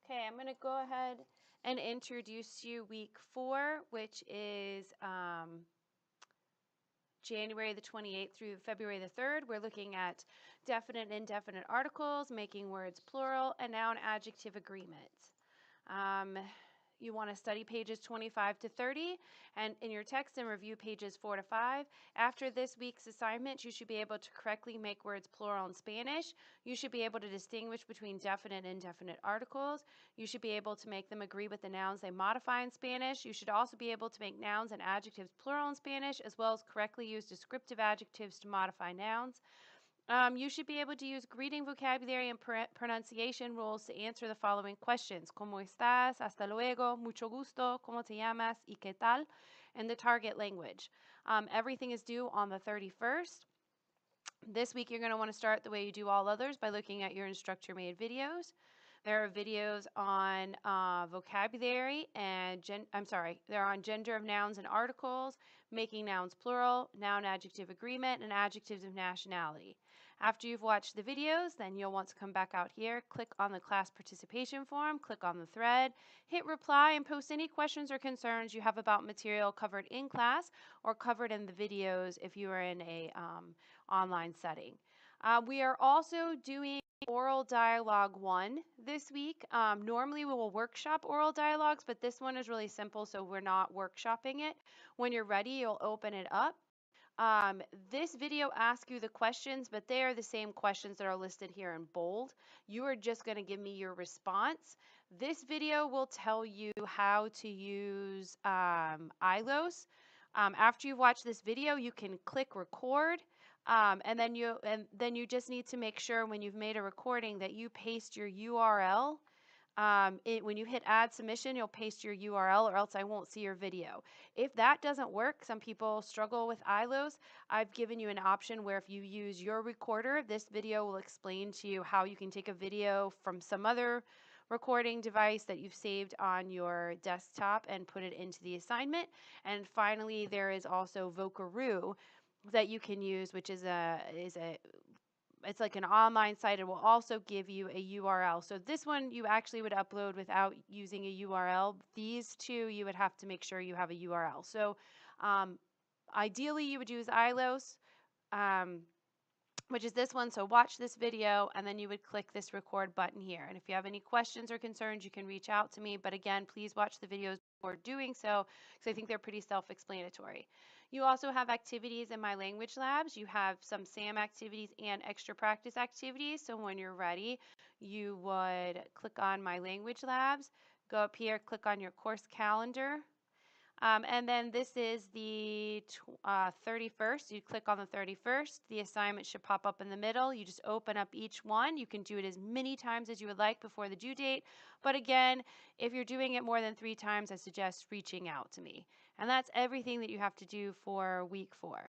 Okay, I'm going to go ahead and introduce you week 4, which is January the 28th through February the 3rd. We're looking at definite and indefinite articles, making words plural, and noun adjective agreements. You want to study pages 25 to 30 and in your text and review pages 4 to 5. After this week's assignment, you should be able to correctly make words plural in Spanish. You should be able to distinguish between definite and indefinite articles. You should be able to make them agree with the nouns they modify in Spanish. You should also be able to make nouns and adjectives plural in Spanish, as well as correctly use descriptive adjectives to modify nouns. You should be able to use greeting vocabulary and pronunciation rules to answer the following questions. ¿Cómo estás? Hasta luego. Mucho gusto. ¿Cómo te llamas? ¿Y qué tal? In the target language. Everything is due on the 31st. This week, you're going to want to start the way you do all others by looking at your instructor-made videos. There are videos on vocabulary and they're on gender of nouns and articles, making nouns plural, noun adjective agreement, and adjectives of nationality. After you've watched the videos, then you'll want to come back out here, click on the class participation form, click on the thread, hit reply, and post any questions or concerns you have about material covered in class or covered in the videos if you are in a online setting. We are also doing Oral Dialogue 1 this week. Normally we will workshop oral dialogues, but this one is really simple, so we're not workshopping it. When you're ready, you'll open it up. This video asks you the questions, but they are the same questions that are listed here in bold. You are just going to give me your response. This video will tell you how to use ILOS. After you've watched this video, you can click record. And then you just need to make sure when you've made a recording that you paste your URL. When you hit add submission, you'll paste your URL or else I won't see your video. If that doesn't work, some people struggle with ILOS. I've given you an option where if you use your recorder, this video will explain to you how you can take a video from some other recording device that you've saved on your desktop and put it into the assignment. And finally, there is also Vocaroo that you can use, which is it's like an online site. It will also give you a URL. So this one you actually would upload without using a URL. These two you would have to make sure you have a URL. So ideally you would use ILOS, which is this one. So watch this video and then you would click this record button here. And if you have any questions or concerns, you can reach out to me. But again, please watch the videos before doing so because I think they're pretty self-explanatory. You also have activities in My Language Labs. You have some SAM activities and extra practice activities. So when you're ready, you would click on My Language Labs, go up here, click on your course calendar. And then this is the 31st. You click on the 31st. The assignment should pop up in the middle. You just open up each one. You can do it as many times as you would like before the due date. But again, if you're doing it more than 3 times, I suggest reaching out to me. And that's everything that you have to do for week 4.